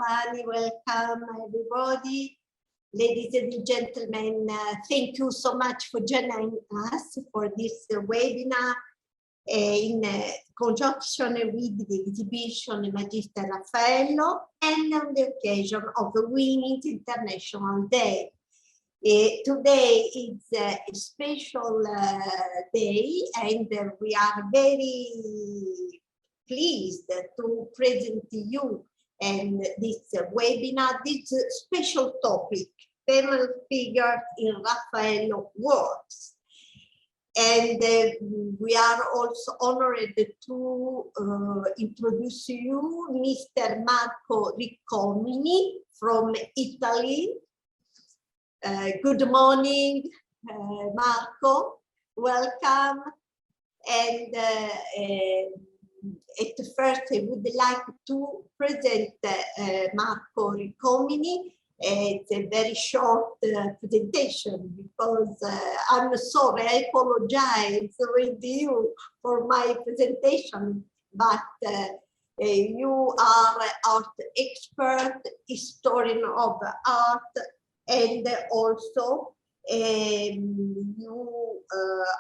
Giovanni, welcome everybody. Ladies and gentlemen, thank you so much for joining us for this webinar in conjunction with the exhibition Magister Raffaello and on the occasion of the Women's International Day. Today is a special day, and we are very pleased to present to you and this webinar, this special topic, female figures in Raffaello works. And we are also honored to introduce you Mr. Marco Riccomini from Italy. Good morning, Marco, welcome. And at first I would like to present Marco Riccomini. It's a very short presentation because I'm sorry, I apologize with you for my presentation, but you are an art expert, historian of art, and also you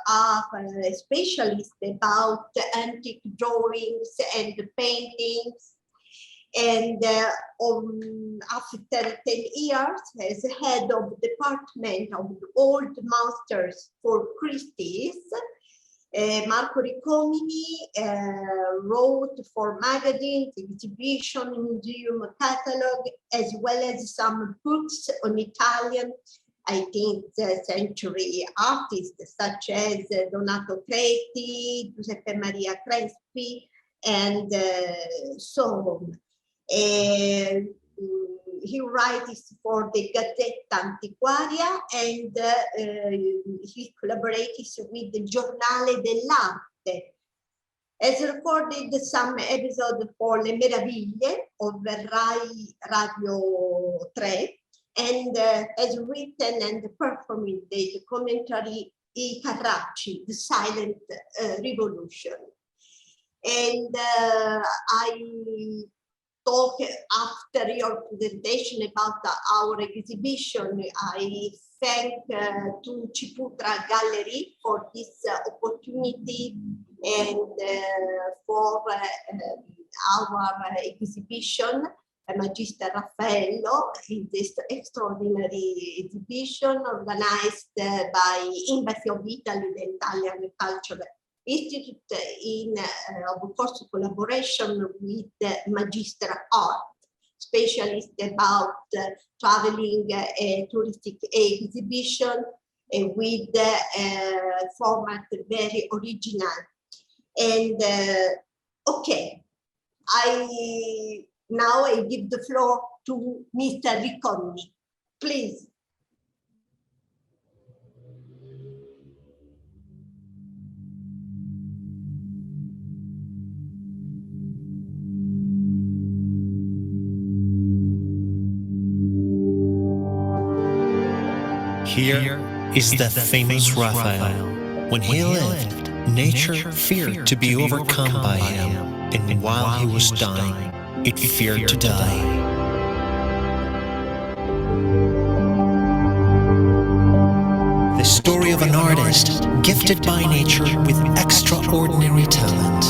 are a specialist about antique drawings and paintings. And after 10 years as head of the Department of Old Masters for Christie's, Marco Riccomini wrote for magazines, exhibition, museum catalog, as well as some books on Italian 18th century artists such as Donato Creti, Giuseppe Maria Crespi, and so on. He writes for the Gazzetta Antiquaria, and he collaborates with the Giornale dell'Arte. Has recorded some episodes for Le Meraviglie of Rai Radio 3, and has written and performed the commentary I Carracci, The Silent Revolution. And I talk after your presentation about our exhibition. I thank to Ciputra Gallery for this opportunity and for our exhibition, Magister Raffaello, in this extraordinary exhibition organized by Embassy of Italy, the Italian Cultural Institute, in of course collaboration with Magister Art, specialist about traveling touristic exhibition with format very original. And okay, now I give the floor to Mr. Riccomini, please. Here is the famous Raphael. When he lived, nature feared to be overcome by him, and while he was dying, it feared to die. The story of an artist gifted by nature with extraordinary talent,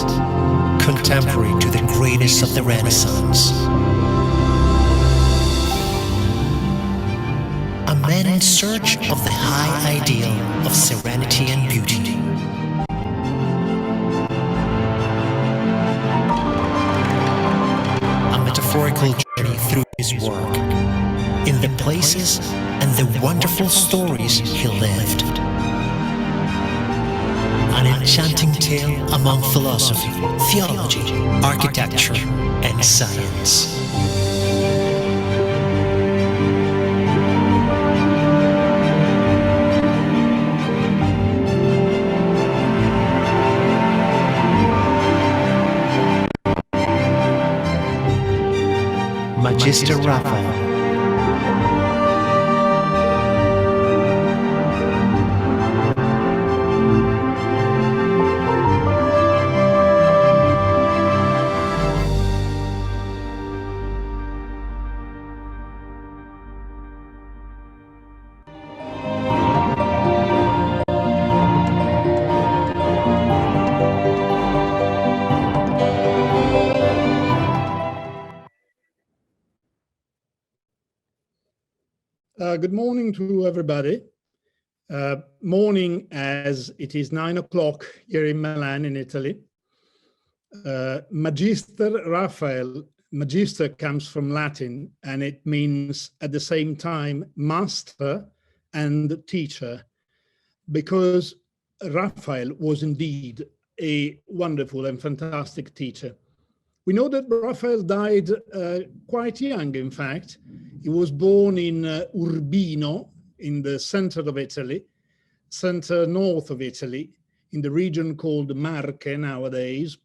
contemporary to the greatest of the Renaissance. A man in search of the high ideal of serenity and beauty. A metaphorical journey through his work, in the places and the wonderful stories he lived. An enchanting tale among philosophy, theology, architecture, and science. Magister Raffaello. Good morning to everybody. Morning, as it is 9 o'clock here in Milan, in Italy. Magister Raphael, magister comes from Latin, and it means at the same time master and teacher, because Raphael was indeed a wonderful and fantastic teacher. We know that Raphael died quite young, in fact. He was born in Urbino, in the center of Italy, center north of Italy, in the region called Marche nowadays,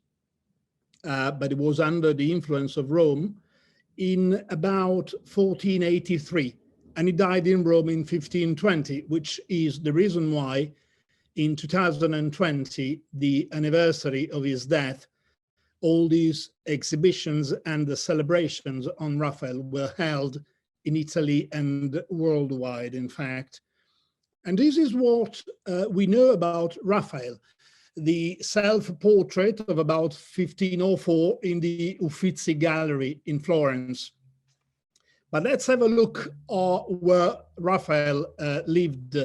but it was under the influence of Rome, in about 1483. And he died in Rome in 1520, which is the reason why in 2020, the anniversary of his death, all these exhibitions and the celebrations on Raphael were held in Italy and worldwide, in fact. And this is what we know about Raphael, the self-portrait of about 1504 in the Uffizi Gallery in Florence. But let's have a look where Raphael lived,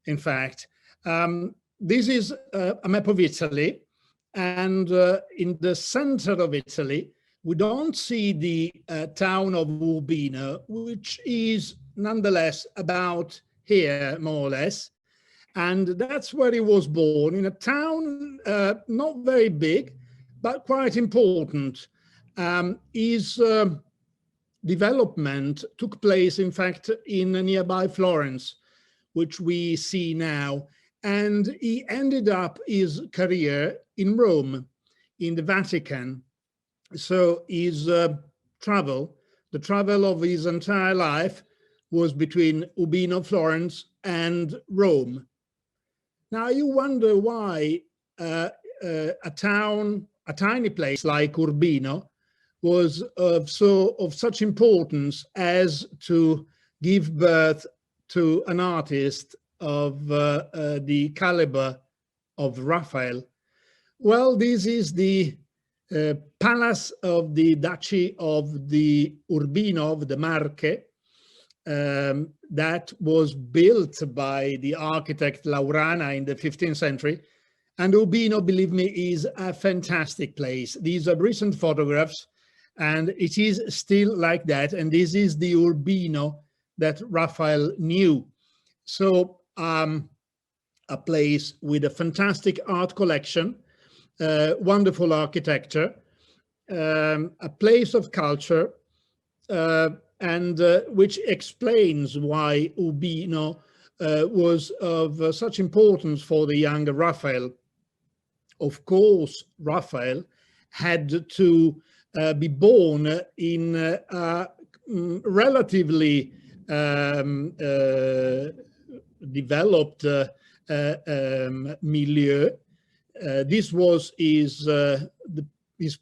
in fact. This is a map of Italy. And in the center of Italy, we don't see the town of Urbino, which is nonetheless about here, more or less. And that's where he was born, in a town not very big, but quite important. His development took place, in fact, in nearby Florence, which we see now. And he ended up his career in Rome, in the Vatican. So his the travel of his entire life was between Urbino, Florence, and Rome. Now you wonder why a tiny place like Urbino was of such importance as to give birth to an artist of the caliber of Raphael. Well, this is the palace of the Duchy of the Urbino, of the Marche, that was built by the architect Laurana in the 15th century. And Urbino, believe me, is a fantastic place. These are recent photographs, and it is still like that. And this is the Urbino that Raphael knew. So a place with a fantastic art collection, wonderful architecture, a place of culture, and which explains why Urbino was of such importance for the younger Raphael. Of course, Raphael had to be born in a relatively developed milieu. This was his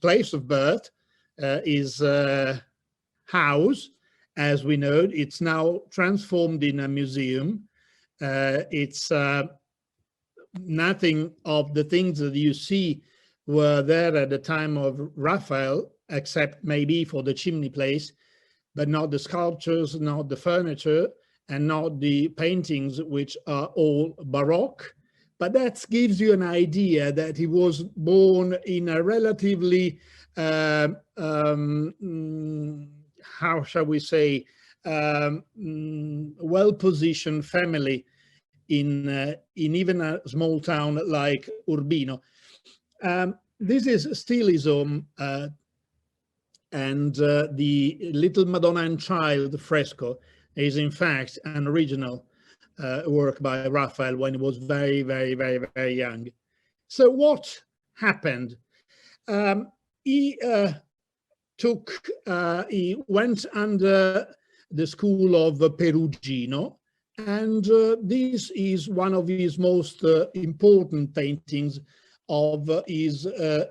place of birth, his house, as we know. It's now transformed in a museum. It's nothing of the things that you see were there at the time of Raphael, except maybe for the chimney place, but not the sculptures, not the furniture, and not the paintings, which are all Baroque. But that gives you an idea that he was born in a relatively, how shall we say, well-positioned family in even a small town like Urbino. This is still his home, and the little Madonna and Child fresco is in fact an original work by Raphael when he was very, very, very, very young. So what happened? He went under the school of Perugino, and this is one of his most important paintings of his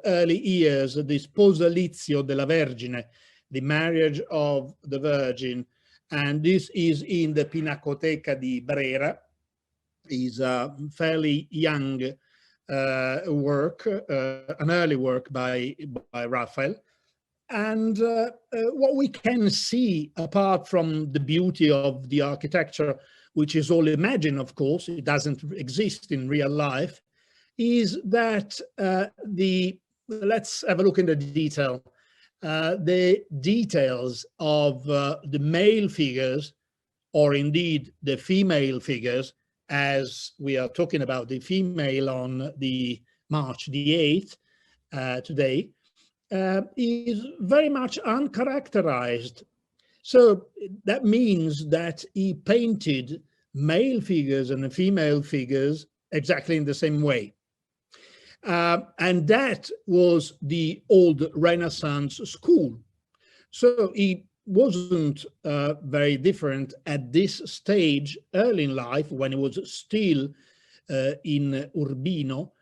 early years, the Sposalizio della Vergine, the marriage of the Virgin. And this is in the Pinacoteca di Brera. Is a fairly young work, an early work by Raphael. And what we can see, apart from the beauty of the architecture, which is all imagined, of course, it doesn't exist in real life, is that let's have a look in the detail. The details of the male figures, or indeed the female figures, as we are talking about the female on the March the 8th today, is very much uncharacterized. So that means that he painted male figures and female figures exactly in the same way. And that was the old Renaissance school. So he wasn't very different at this stage early in life, when he was still in Urbino,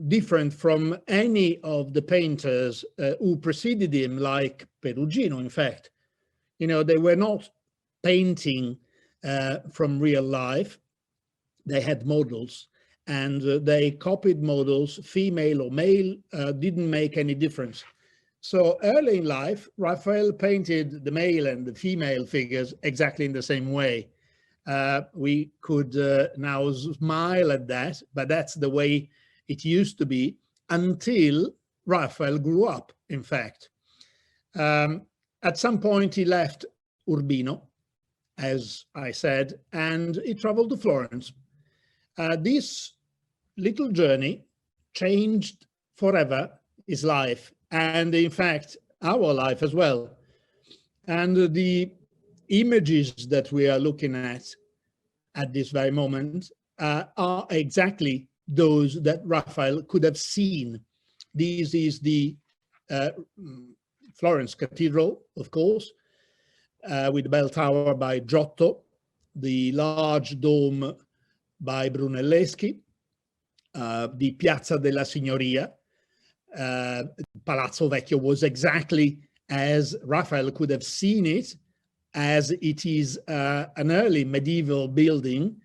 different from any of the painters who preceded him, like Perugino, in fact. You know, they were not painting from real life. They had models, and they copied models, female or male, didn't make any difference. So early in life, Raphael painted the male and the female figures exactly in the same way. We could now smile at that, but that's the way it used to be until Raphael grew up, in fact. At some point, he left Urbino, as I said, and he traveled to Florence. This little journey changed forever his life, and in fact, our life as well. And the images that we are looking at this very moment are exactly those that Raphael could have seen. This is the Florence Cathedral, of course, with the bell tower by Giotto, the large dome by Brunelleschi, the Piazza della Signoria. Palazzo Vecchio was exactly as Raphael could have seen it, as it is an early medieval building.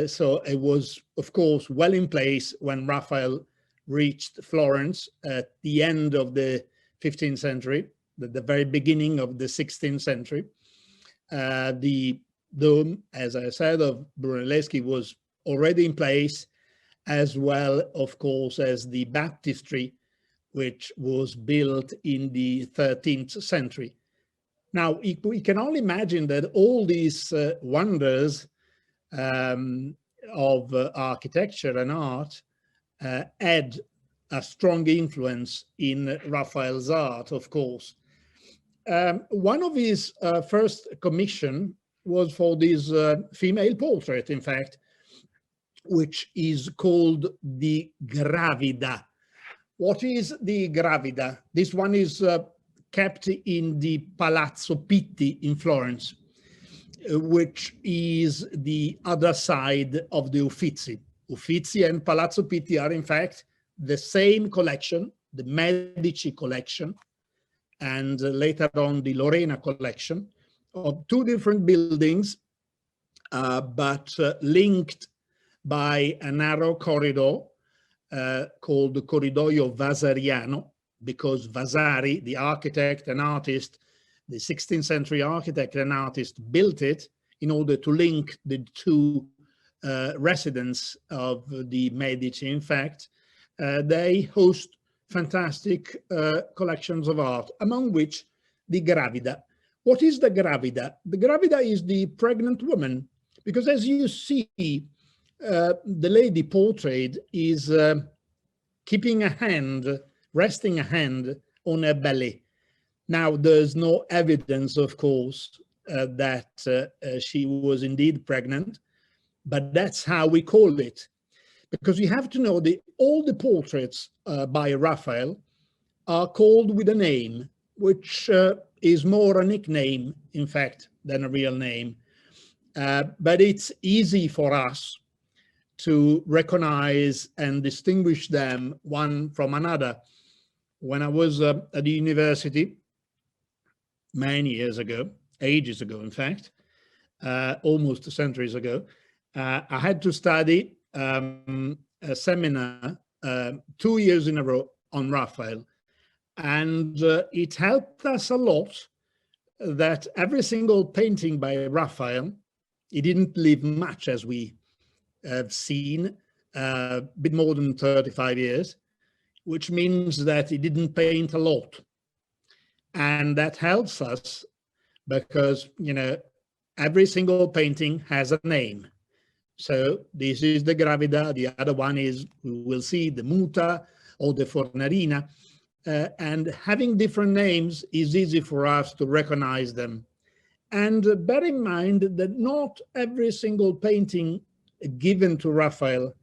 So it was, of course, well in place when Raphael reached Florence at the end of the 15th century, the very beginning of the 16th century. The dome, as I said, of Brunelleschi was already in place, as well, of course, as the baptistry, which was built in the 13th century. Now, we can only imagine that all these wonders of architecture and art had a strong influence in Raphael's art, of course. One of his first commission was for this female portrait, in fact, which is called the Gravida. What is the Gravida? This one is kept in the Palazzo Pitti in Florence, which is the other side of the Uffizi. Uffizi and Palazzo Pitti are, in fact, the same collection, the Medici collection, and later on the Lorena collection, of two different buildings, but linked by a narrow corridor called the Corridoio Vasariano, because Vasari, the architect and artist, the 16th century architect and artist, built it in order to link the two residents of the Medici. In fact, they host fantastic collections of art, among which the Gravida. What is the Gravida? The Gravida is the pregnant woman, because as you see, the lady portrayed is keeping a hand, resting a hand on her belly. Now, there's no evidence, of course, that she was indeed pregnant, but that's how we call it. Because you have to know that all the portraits by Raphael are called with a name, which is more a nickname, in fact, than a real name. But it's easy for us to recognize and distinguish them one from another. When I was at the university many years ago, ages ago, in fact, almost centuries ago, I had to study a seminar 2 years in a row on Raphael. And it helped us a lot that every single painting by Raphael, he didn't live much, as we have seen, a bit more than 35 years, which means that he didn't paint a lot. And that helps us because, you know, every single painting has a name. So this is the Gravida, the other one is, we will see, the Muta or the Fornarina. And having different names is easy for us to recognize them. And bear in mind that not every single painting given to Raphael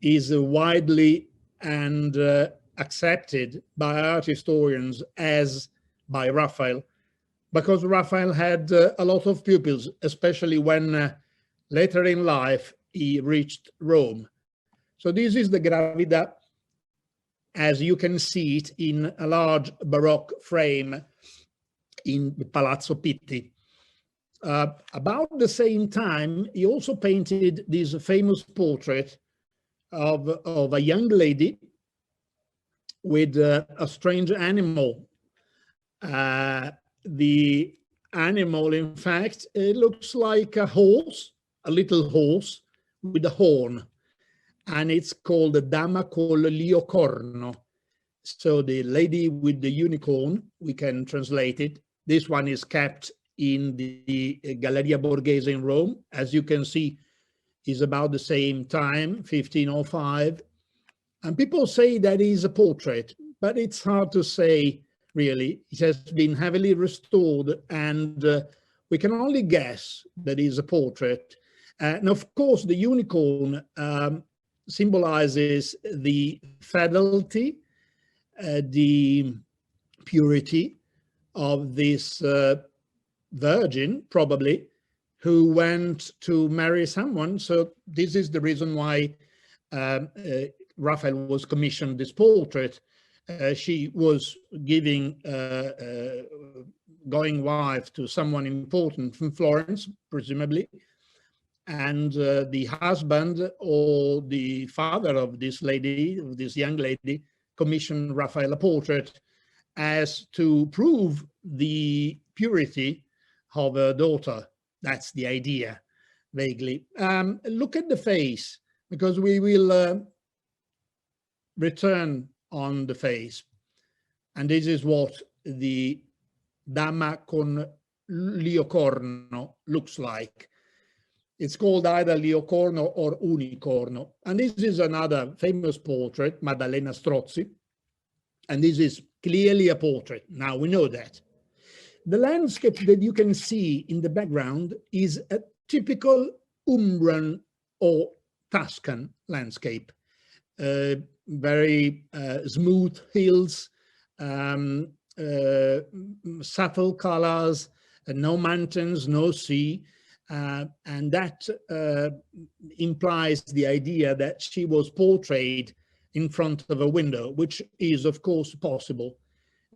is widely and accepted by art historians as by Raphael, because Raphael had a lot of pupils, especially when later in life he reached Rome. So this is the Gravida, as you can see it in a large Baroque frame in the Palazzo Pitti. About the same time, he also painted this famous portrait of a young lady with a strange animal. The animal, in fact, it looks like a horse, a little horse with a horn, and it's called the Dama col Liocorno. So the lady with the unicorn, we can translate it. This one is kept in the Galleria Borghese in Rome. As you can see, is about the same time, 1505. And people say that is a portrait, but it's hard to say, really. It has been heavily restored, and we can only guess that is a portrait. And of course, the unicorn symbolizes the fidelity, the purity of this virgin, probably, who went to marry someone. So this is the reason why Raphael was commissioned this portrait. She was giving going wife to someone important from Florence, presumably, and the husband or the father of this lady, of this young lady, commissioned Raphael a portrait as to prove the purity of her daughter. That's the idea, vaguely. Look at the face, because we will return on the face. And this is what the Dama con Liocorno looks like. It's called either Liocorno or Unicorno. And this is another famous portrait, Maddalena Strozzi. And this is clearly a portrait. Now we know that. The landscape that you can see in the background is a typical Umbrian or Tuscan landscape. Very smooth hills, subtle colors, no mountains, no sea. And that implies the idea that she was portrayed in front of a window, which is, of course, possible.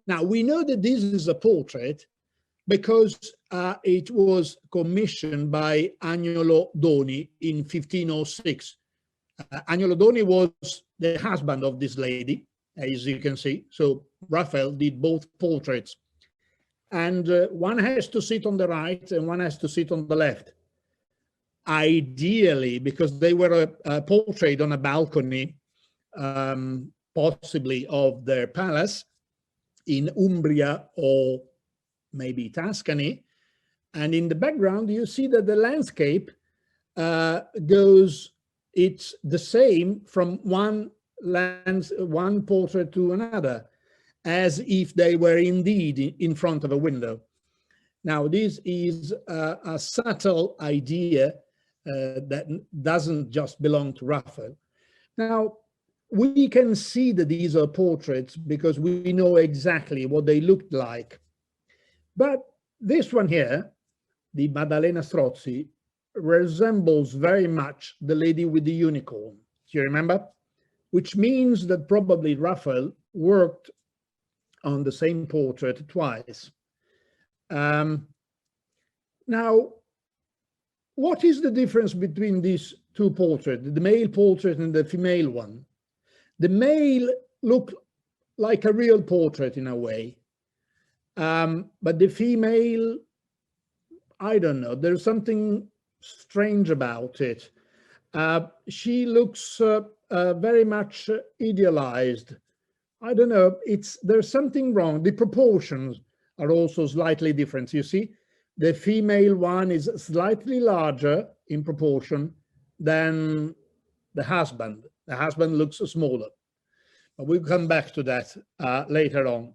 Now, we know that this is a portrait because it was commissioned by Agnolo Doni in 1506. Agnolo Doni was the husband of this lady, as you can see. So Raphael did both portraits. And one has to sit on the right and one has to sit on the left. Ideally, because they were portrayed on a balcony, possibly of their palace in Umbria or maybe Tuscany. And in the background, you see that the landscape it's the same from one portrait to another, as if they were indeed in front of a window. Now, this is a subtle idea that doesn't just belong to Raphael. Now, we can see that these are portraits because we know exactly what they looked like. But this one here, the Maddalena Strozzi, resembles very much the lady with the unicorn. Do you remember? Which means that probably Raphael worked on the same portrait twice. Now, what is the difference between these two portraits, the male portrait and the female one? The male looked like a real portrait in a way. But the female, I don't know, there's something strange about it. She looks very much idealized. I don't know, there's something wrong. The proportions are also slightly different. You see, the female one is slightly larger in proportion than the husband. The husband looks smaller. But we'll come back to that later on.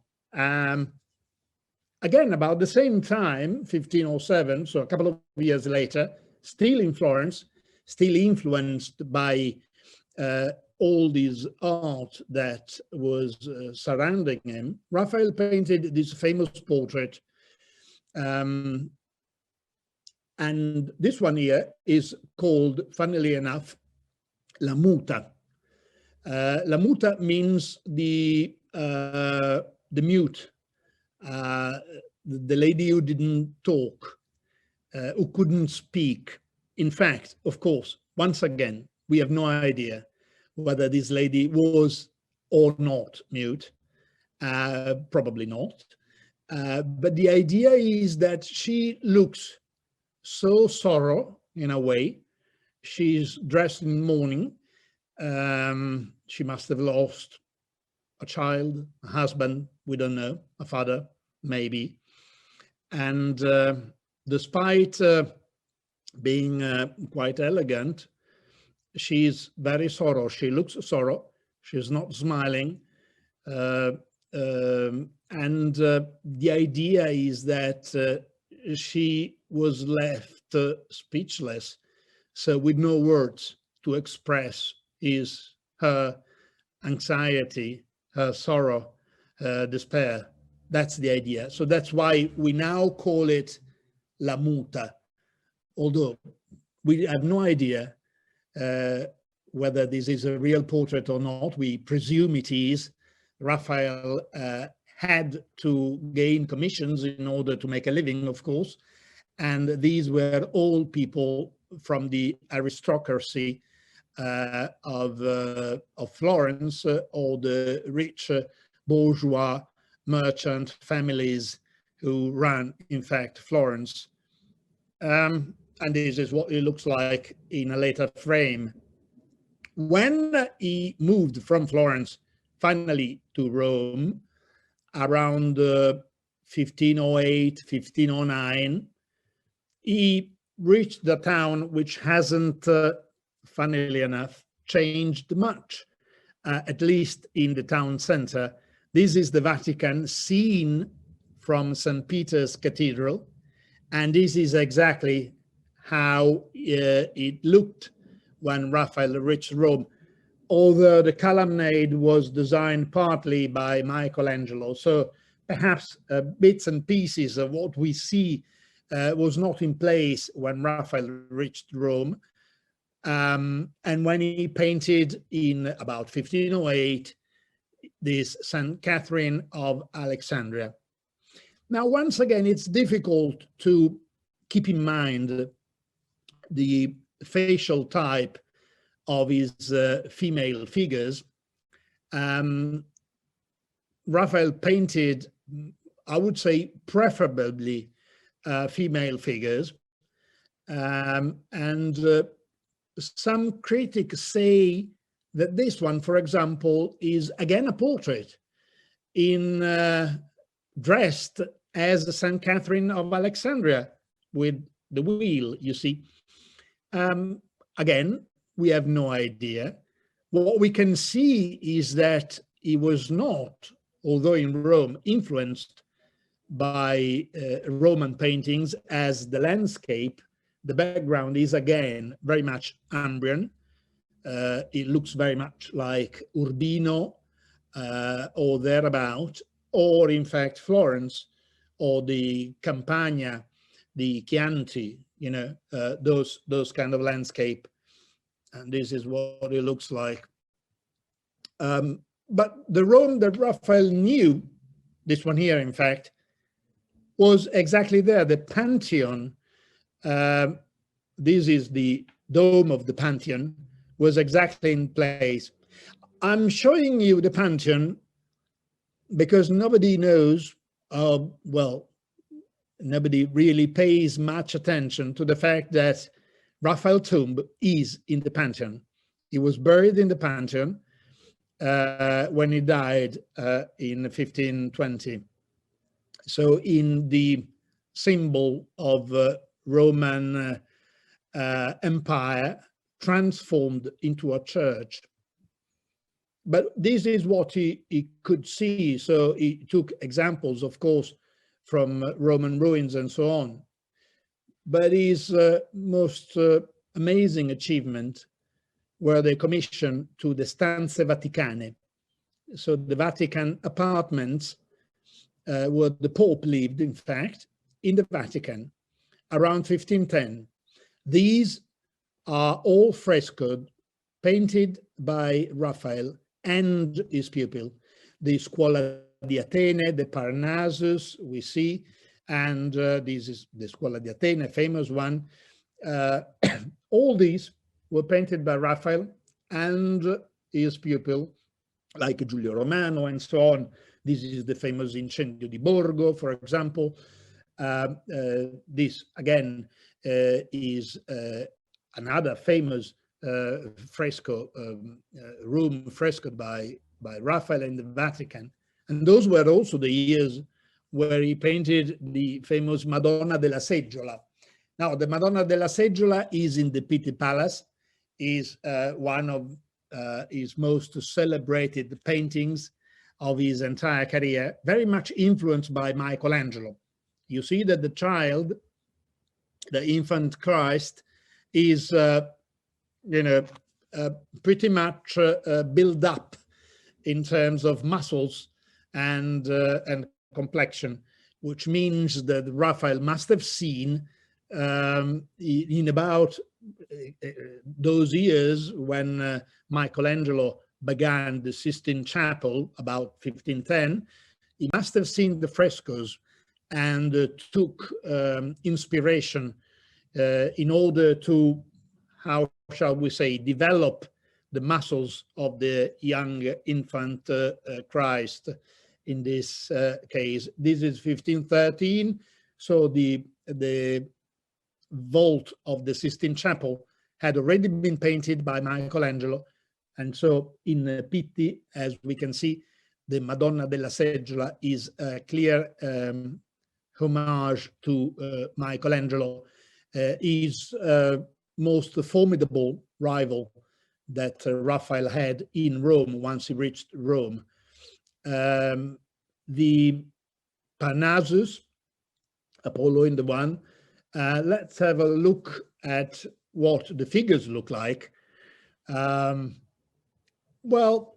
Again, about the same time, 1507, so a couple of years later, still in Florence, still influenced by all this art that was surrounding him, Raphael painted this famous portrait. And this one here is called, funnily enough, La Muta. La Muta means the mute, the lady who didn't talk, who couldn't speak. In fact, of course, once again, we have no idea whether this lady was or not mute, probably not. But the idea is that she looks so sorrow in a way. She's dressed in mourning. She must have lost a child, a husband, we don't know, a father, maybe. And despite being quite elegant, she's very sorrow. She looks sorrow. She's not smiling. And the idea is that she was left speechless, so with no words to express her anxiety, her sorrow, her despair. That's the idea. So that's why we now call it La Muta, although we have no idea whether this is a real portrait or not. We presume it is. Raphael had to gain commissions in order to make a living, of course, and these were all people from the aristocracy of Florence, or the rich bourgeois merchant families who ran, in fact, Florence. And this is what it looks like in a later frame. When he moved from Florence finally to Rome around 1508, 1509, he reached the town which hasn't, funnily enough, changed much, at least in the town center. This is the Vatican seen from St. Peter's Cathedral, and this is exactly how it looked when Raphael reached Rome, although the colonnade was designed partly by Michelangelo, so perhaps bits and pieces of what we see was not in place when Raphael reached Rome. And when he painted in about 1508, this Sun Catherine of Alexandria. Now, once again, it's difficult to keep in mind the facial type of his female figures. Raphael painted, I would say, preferably female figures. And some critics say that this one, for example, is again a portrait dressed as Sun Catherine of Alexandria with the wheel, you see. Again, we have no idea. What we can see is that he was not, although in Rome, influenced by Roman paintings, as the landscape, the background is again very much Umbrian. It looks very much like Urbino or thereabout, or in fact Florence, or the Campania, the Chianti, you know, those kind of landscape. And this is what it looks like. But the Rome that Raphael knew, this one here, in fact, was exactly there. The Pantheon, this is the dome of the Pantheon, was exactly in place. I'm showing you the Pantheon because nobody knows, well, nobody really pays much attention to the fact that Raphael's tomb is in the Pantheon. He was buried in the Pantheon when he died in 1520. So in the symbol of Roman Empire transformed into a church. But this is what he could see. So he took examples, of course, from Roman ruins and so on. But his most amazing achievement were the commission to the Stanze Vaticane. So the Vatican apartments where the Pope lived, in fact, in the Vatican around 1510. These are all frescoed, painted by Raphael and his pupil. The Scuola di Atene, the Parnassus, we see, and this is the Scuola di Atene, a famous one. All these were painted by Raphael and his pupil, like Giulio Romano and so on. This is the famous Incendio di Borgo, for example. This, again, is another famous fresco, room frescoed by Raphael in the Vatican. And those were also the years where he painted the famous Madonna della Sejola. Now, the Madonna della Sejola is in the Pitti Palace, is one of his most celebrated paintings of his entire career, very much influenced by Michelangelo. You see that the child, the infant Christ, is, pretty much built up in terms of muscles and complexion, which means that Raphael must have seen in about those years when Michelangelo began the Sistine Chapel, about 1510, he must have seen the frescoes and took inspiration in order to, how shall we say, develop the muscles of the young infant Christ. In this case, this is 1513, so the vault of the Sistine Chapel had already been painted by Michelangelo, and so in Pitti, as we can see, the Madonna della Seggiola is a clear homage to Michelangelo, his most formidable rival that Raphael had in Rome once he reached Rome. The Parnassus, Apollo in the one, let's have a look at what the figures look like. Well,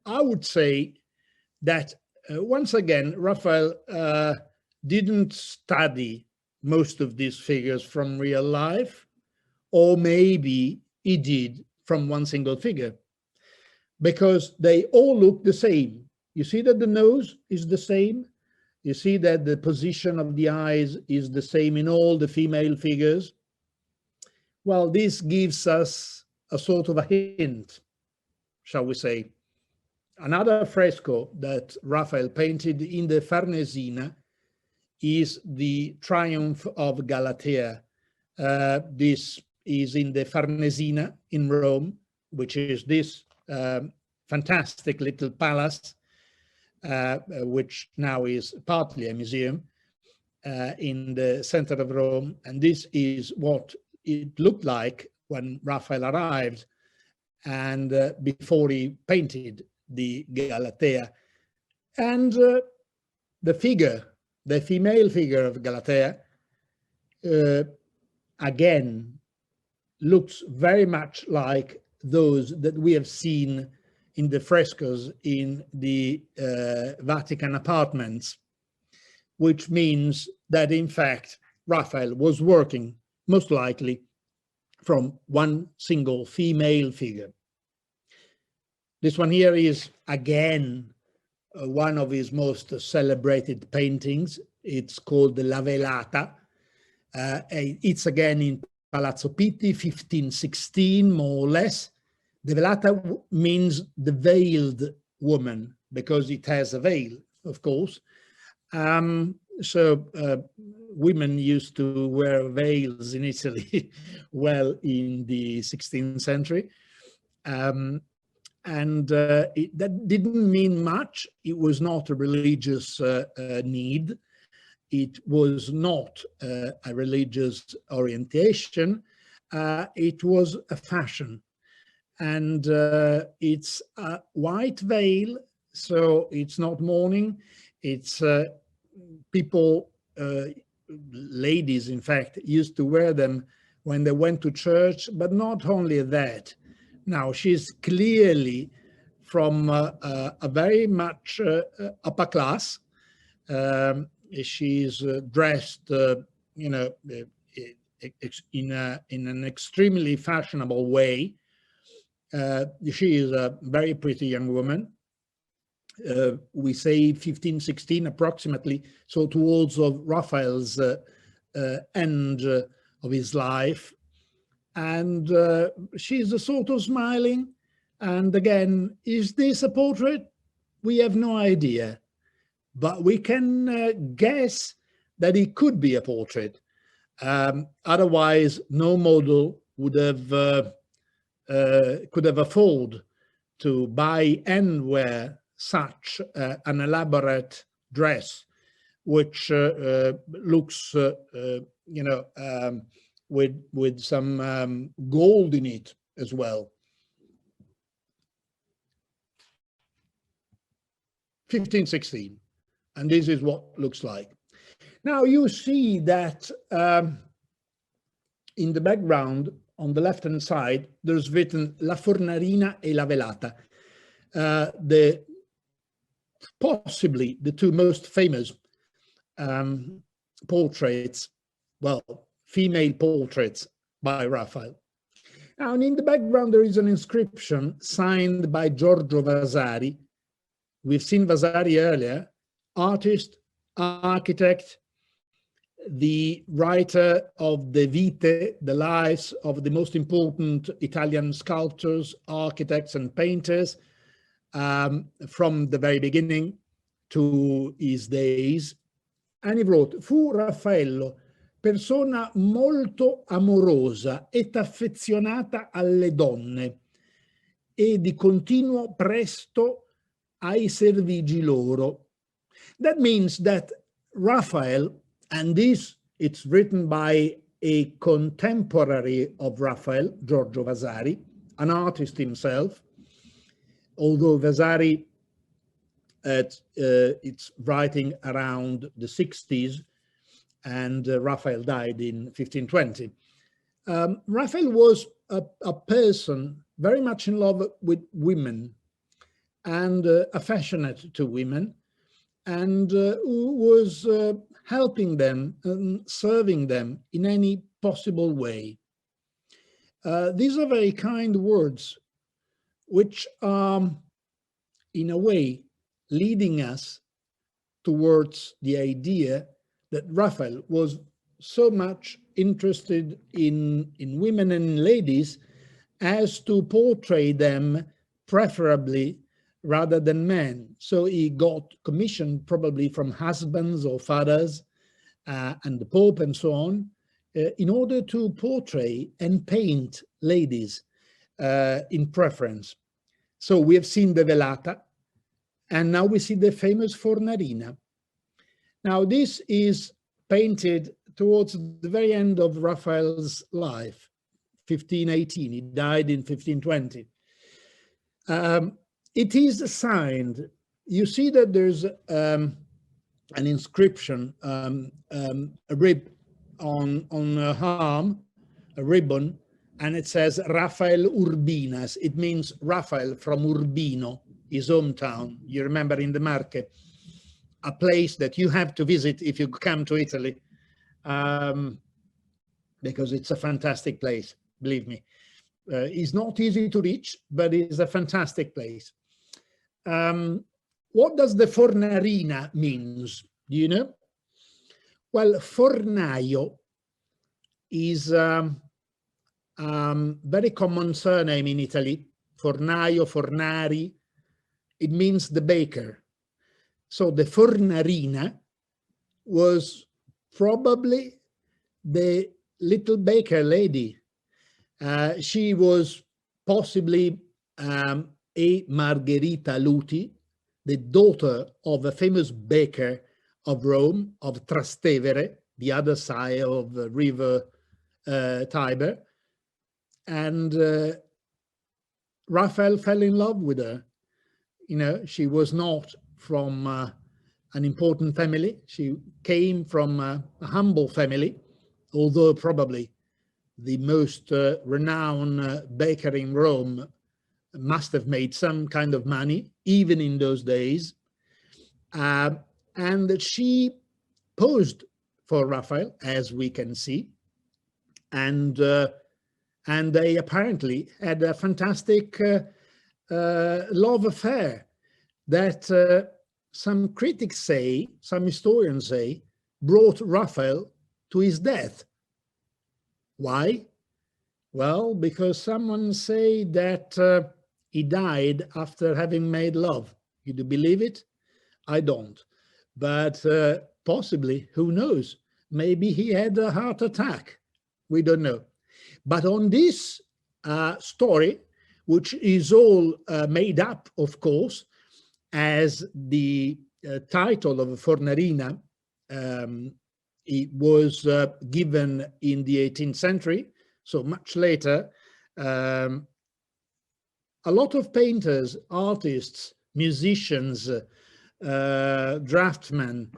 I would say that once again, Raphael didn't study most of these figures from real life, or maybe he did from one single figure, because they all look the same. You see that the nose is the same. You see that the position of the eyes is the same in all the female figures. Well, this gives us a sort of a hint, shall we say. Another fresco that Raphael painted in the Farnesina is the Triumph of Galatia. This is in the Farnesina in Rome, which is this fantastic little palace, which now is partly a museum in the center of Rome. And this is what it looked like when Raphael arrived and before he painted the Galatea. And the figure, the female figure of Galatea, again, looks very much like those that we have seen in the frescoes in the Vatican apartments, which means that, in fact, Raphael was working, most likely, from one single female figure. This one here is, again, one of his most celebrated paintings. It's called the La Velata. It's again in Palazzo Pitti, 1516, more or less. The Velata means the veiled woman, because it has a veil, of course. Women used to wear veils in Italy well in the 16th century. That didn't mean much. It was not a religious need. It was not a religious orientation. It was a fashion. And it's a white veil, so it's not mourning. It's people, ladies, in fact, used to wear them when they went to church, but not only that. Now, she's clearly from a very much upper class. She's dressed, in an extremely fashionable way. She is a very pretty young woman. We say 15, 16 approximately, so towards of Raphael's end of his life. And she's a sort of smiling. And again, is this a portrait? We have no idea, but we can guess that it could be a portrait. Otherwise, no model would have could have afforded to buy and wear such an elaborate dress, which looks, with some gold in it as well. 1516, and this is what looks like. Now you see that in the background, on the left-hand side, there's written La Fornarina e la Velata, possibly the two most famous portraits, well, female portraits by Raphael. Now, and in the background, there is an inscription signed by Giorgio Vasari. We've seen Vasari earlier, artist, architect, the writer of the Vite, the lives of the most important Italian sculptors, architects, and painters from the very beginning to his days. And he wrote, fu Raffaello, persona molto amorosa et affezionata alle donne e di continuo presto ai servigi loro. That means that Raphael, and this it's written by a contemporary of Raphael, Giorgio Vasari, an artist himself, although Vasari it's writing around the 60s, and Raphael died in 1520. Raphael was a person very much in love with women and affectionate to women, and who was helping them and serving them in any possible way. These are very kind words, which are, in a way, leading us towards the idea that Raphael was so much interested in women and ladies as to portray them preferably rather than men. So he got commission probably from husbands or fathers and the Pope and so on, in order to portray and paint ladies in preference. So we have seen the Velata, and now we see the famous Fornarina. Now this is painted towards the very end of Raphael's life, 1518. He died in 1520. It is signed. You see that there's an inscription, a rib on her arm, a ribbon, and it says Raphael Urbinas. It means Raphael from Urbino, his hometown. You remember, in the Marche, a place that you have to visit if you come to Italy, because it's a fantastic place, believe me. It's not easy to reach, but it's a fantastic place. What does the Fornarina means? Do you know? Well, fornaio is a very common surname in Italy. Fornaio, Fornari. it means the baker. So the fornarina was probably the little baker lady. She was possibly a Margherita Luti, the daughter of a famous baker of Rome, of Trastevere, the other side of the river Tiber. And Raphael fell in love with her. You know, she was not from an important family. She came from a humble family, although probably the most renowned baker in Rome must have made some kind of money, even in those days. And she posed for Raphael, as we can see. And they apparently had a fantastic love affair that some critics say, some historians say, brought Raphael to his death. Why? Well, because someone say that he died after having made love. You do believe it? I don't. But possibly, who knows? Maybe he had a heart attack. We don't know. But on this story, which is all made up, of course, as the title of Fornarina, it was given in the 18th century, so much later. A lot of painters, artists, musicians, draftsmen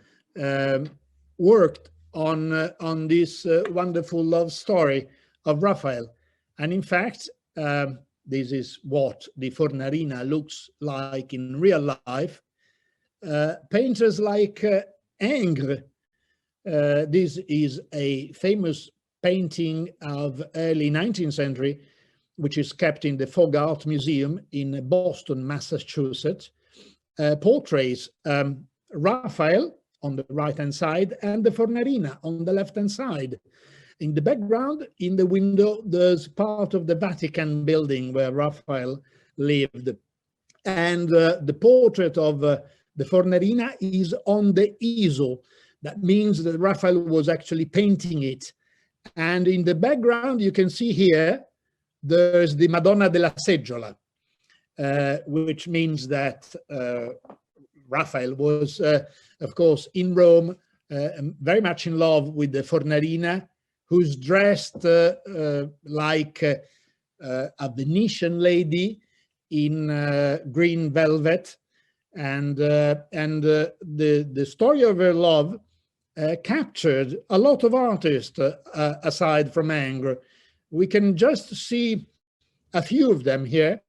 worked on this wonderful love story of Raphael. And in fact, this is what the Fornarina looks like in real life. Painters like Ingres, this is a famous painting of early 19th century, which is kept in the Folk Art Museum in Boston, Massachusetts, portrays Raphael on the right-hand side and the Fornarina on the left-hand side. In the background, in the window, there's part of the Vatican building where Raphael lived. And the portrait of the Fornarina is on the easel. That means that Raphael was actually painting it. And in the background, you can see here, there's the Madonna della Sejola, which means that Raphael was, of course, in Rome, very much in love with the Fornarina, who's dressed like a Venetian lady in green velvet. And the story of her love captured a lot of artists, aside from Ingres. We can just see a few of them here.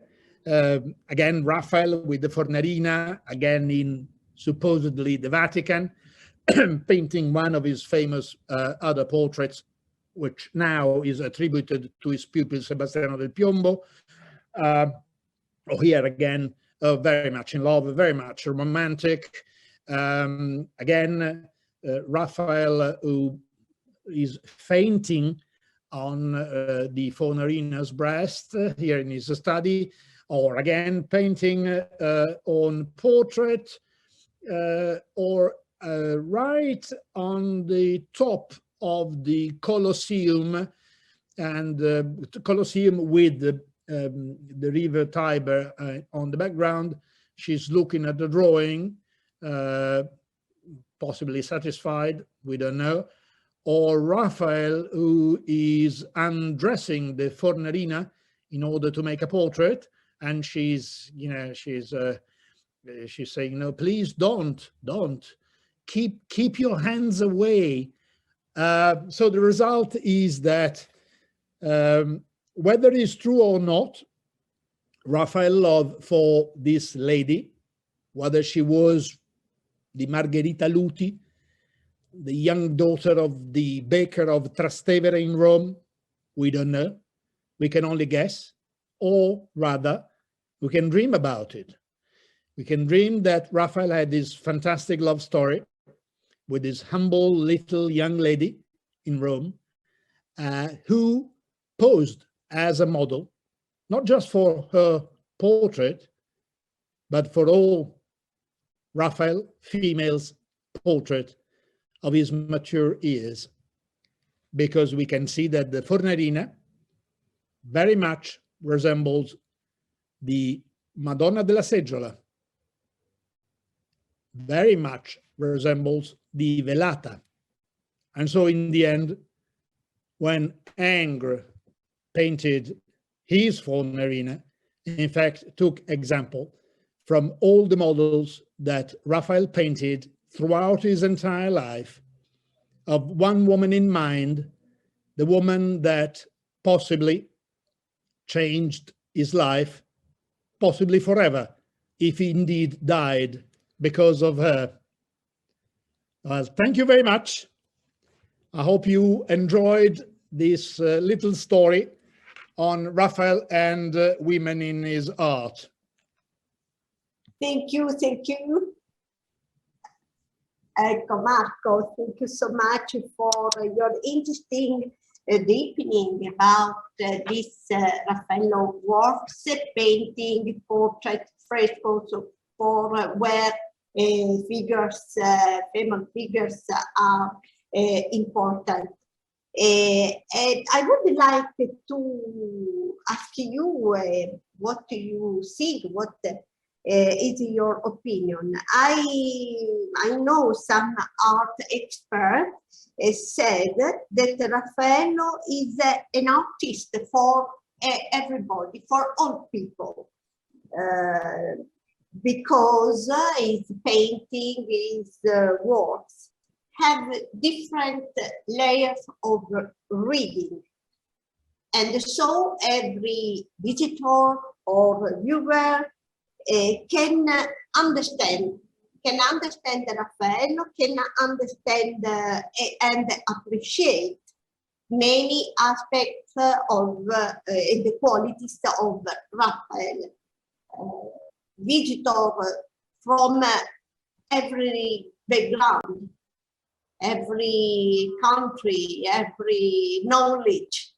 Again, Raphael with the Fornarina, again in supposedly the Vatican, painting one of his famous other portraits, which now is attributed to his pupil Sebastiano del Piombo. Here again, very much in love, very much romantic. Again, Raphael, who is fainting on the Fornarina's breast here in his study, or again painting on portrait, or right on the top of the Colosseum, and the Colosseum with the river Tiber on the background. She's looking at the drawing, possibly satisfied, we don't know. Or Raphael, who is undressing the Fornarina in order to make a portrait, and she's, you know, she's saying, no, please don't, keep your hands away. So the result is that whether it's true or not, Raphael's love for this lady, whether she was the Margherita Luti, the young daughter of the baker of Trastevere in Rome, we don't know. We can only guess, or rather, we can dream about it. We can dream that Raphael had this fantastic love story with this humble little young lady in Rome, who posed as a model, not just for her portrait, but for all Raphael female's portrait of his mature years, because we can see that the Fornarina very much resembles the Madonna della Sejola, very much resembles the Velata. And so in the end, when Ingres painted his Fornarina, in fact, took example from all the models that Raphael painted throughout his entire life, of one woman in mind, the woman that possibly changed his life, possibly forever, if he indeed died because of her. Well, thank you very much. I hope you enjoyed this little story on Raphael and women in his art. Thank you, thank you. Ecco, Marco, thank you so much for your interesting deepening about this Raffaello works, painting, portrait, frescoes, for where figures, famous figures are important. And I would like to ask you what do you think, what is your opinion? I know some art experts said that Raffaello is an artist for everybody, for all people, because his painting, his works have different layers of reading. And so every visitor or viewer can understand Raffaello, can understand and appreciate many aspects of the qualities of Raphael. Visitor from every background, every country, every knowledge.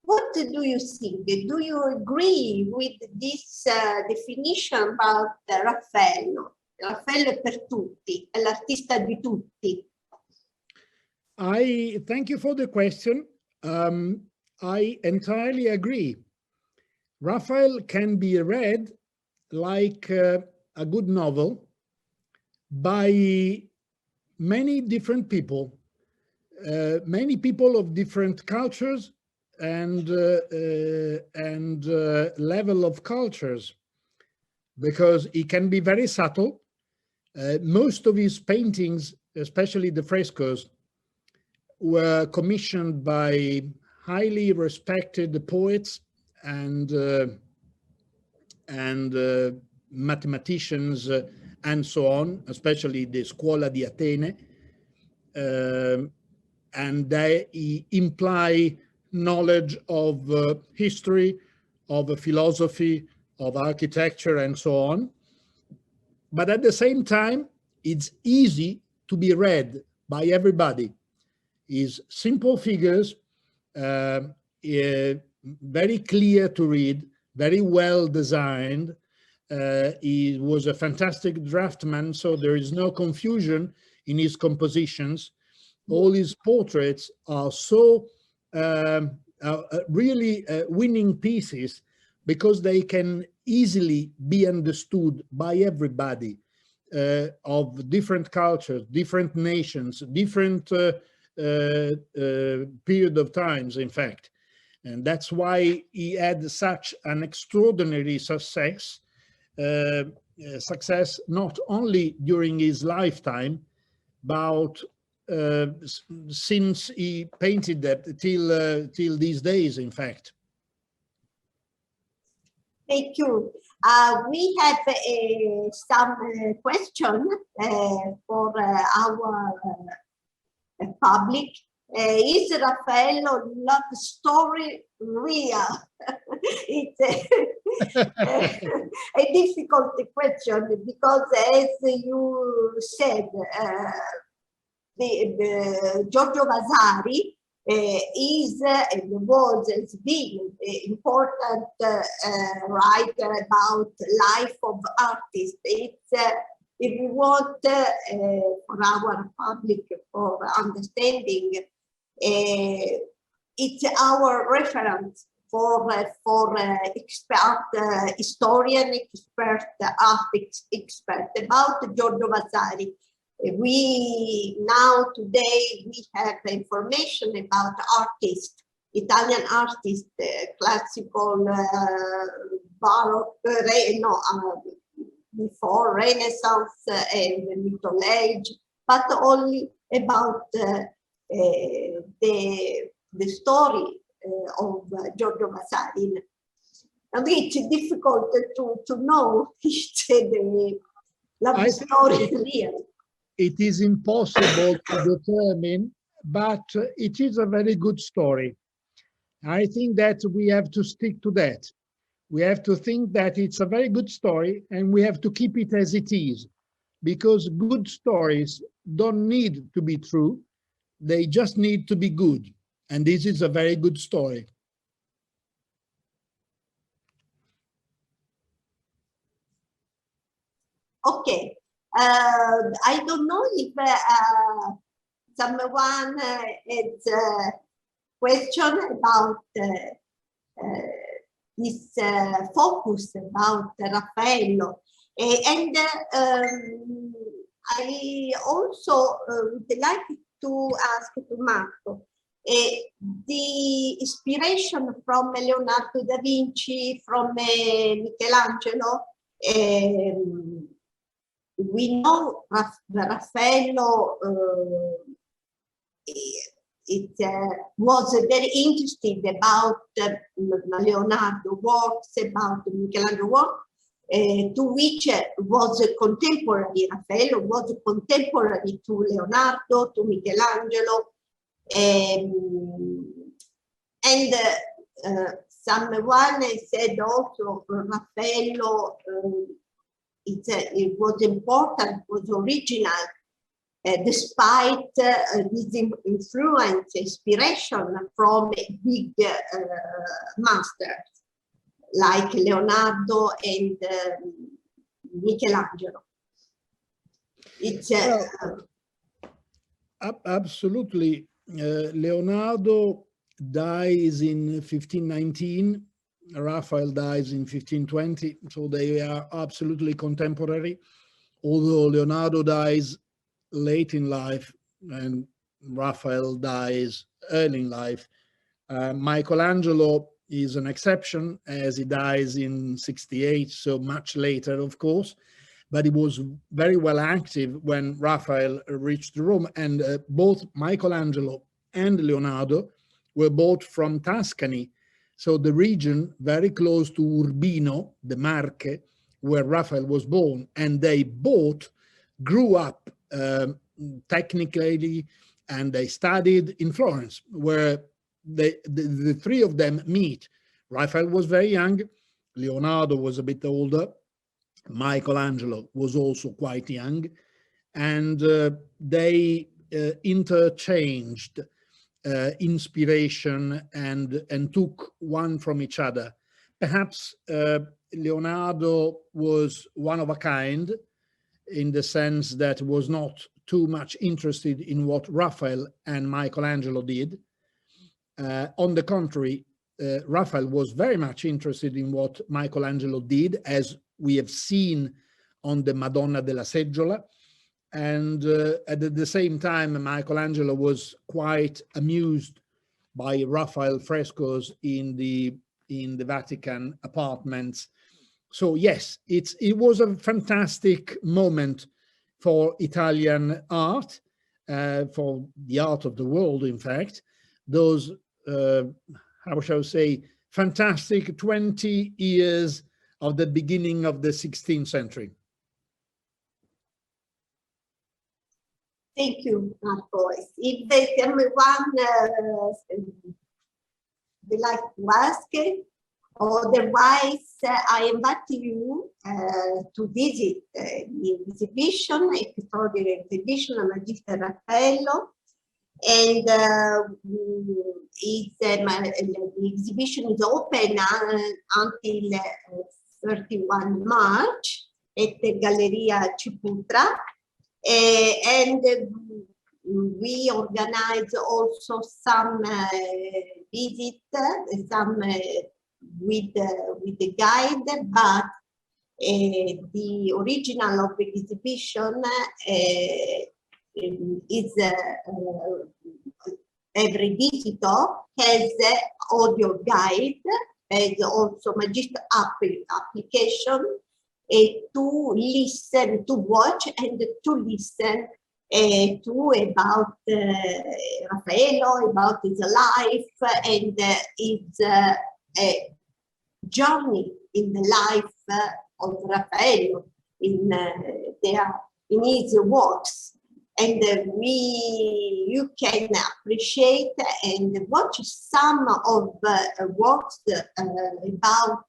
What do you think? Do you agree with this definition about Raffaello? Raffaello è per tutti, è l'artista di tutti. I thank you for the question. I entirely agree. Raphael can be read like a good novel by many different people of different cultures and level of cultures, because he can be very subtle. Most of his paintings, especially the frescoes, were commissioned by highly respected poets and mathematicians and so on, especially the Scuola di Atene, and they imply knowledge of history, of philosophy, of architecture, and so on. But at the same time, it's easy to be read by everybody. His simple figures, very clear to read, very well designed. He was a fantastic draftsman, so there is no confusion in his compositions. All his portraits are so really winning pieces, because they can easily be understood by everybody of different cultures, different nations, different period of times, in fact. And that's why he had such an extraordinary success, not only during his lifetime, but since he painted that till these days, in fact. Thank you. We have some question for our public. Is Raffaello love story real? It's a difficult question, because as you said, Giorgio Vasari is and was has been important writer about life of artists. It's if we want for our public for understanding, it's our reference for expert historian, expert art expert about Giorgio Vasari. We now today we have information about artists, Italian artists, classical, Baroque, before Renaissance and Middle Age, but only about the story of Giorgio Vasari. And it's difficult to know the love story real. It is impossible to determine, but it is a very good story. I think that we have to stick to that. We have to think that it's a very good story and we have to keep it as it is, because good stories don't need to be true. They just need to be good. And this is a very good story. Okay. I don't know if someone has a question about this focus about Raffaello. And I also would like to ask to Marco, the inspiration from Leonardo da Vinci, from Michelangelo, we know Raffaello was very interested about Leonardo works, about Michelangelo work, to which was contemporary. Raffaello was contemporary to Leonardo, to Michelangelo, and someone said also Raffaello, it was important, was original, despite this influence, inspiration from big masters like Leonardo and Michelangelo. It's absolutely. Leonardo dies in 1519. Raphael dies in 1520, so they are absolutely contemporary. Although Leonardo dies late in life and Raphael dies early in life. Michelangelo is an exception, as he dies in 68, so much later, of course, but he was very well active when Raphael reached Rome, and both Michelangelo and Leonardo were both from Tuscany, so the region very close to Urbino, the Marche, where Raphael was born, and they both grew up technically, and they studied in Florence, where the three of them meet. Raphael was very young, Leonardo was a bit older, Michelangelo was also quite young, and they interchanged inspiration and took one from each other. Perhaps Leonardo was one of a kind in the sense that was not too much interested in what Raphael and Michelangelo did. On the contrary, Raphael was very much interested in what Michelangelo did, as we have seen on the Madonna della Sejola. And at the same time, Michelangelo was quite amused by Raphael frescoes in the Vatican apartments. So yes, it was a fantastic moment for Italian art, for the art of the world, in fact. Those, how shall I say, fantastic 20 years of the beginning of the 16th century. Thank you, Marco. If there's anyone would like to ask, otherwise I invite you to visit the exhibition, extraordinary exhibition of Magister Raffaello. And the exhibition is open until 31 March at the Galleria Ciputra. And we organize also some visit, some with the guide, but the original of the exhibition is every visitor has audio guide, has also Magister application to listen, to watch and to listen to about Raffaello, about his life and his journey in the life of Raffaello in his works. And you can appreciate and watch some of works about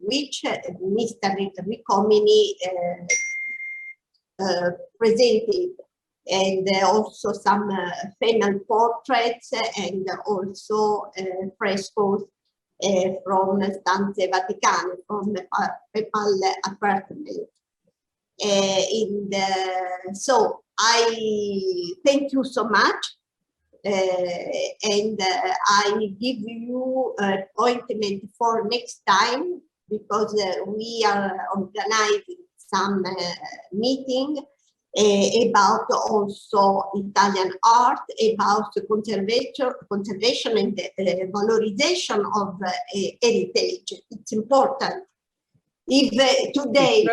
which Mr. Riccomini presented, and also some final portraits and also frescoes from Stanze Vaticane, from papal apartment. So I thank you so much, and I give you an appointment for next time, because we are organizing some meeting about also Italian art, about conservation and valorization of heritage. It's important. If today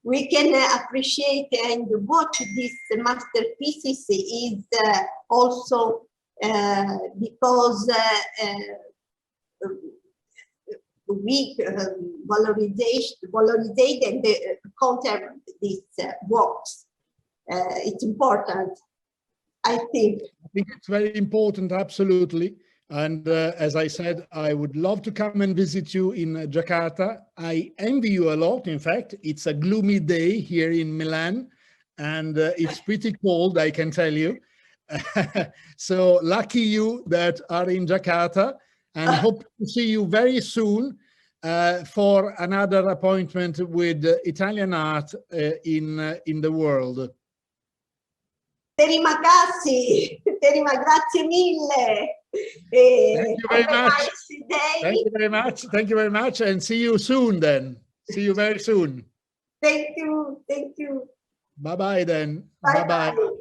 we can appreciate and watch these masterpieces is also because we valorize and conserve these works. It's important, I think. I think it's very important, absolutely. And as I said, I would love to come and visit you in Jakarta. I envy you a lot. In fact, it's a gloomy day here in Milan, and it's pretty cold, I can tell you. So lucky you that are in Jakarta, and hope to see you very soon for another appointment with Italian art in the world. Terima kasih. Grazie mille. Thank you very much. Nice Thank you very much. Thank you very much. And see you soon then. See you very soon. Thank you. Thank you. Bye-bye then. Bye-bye. Bye-bye.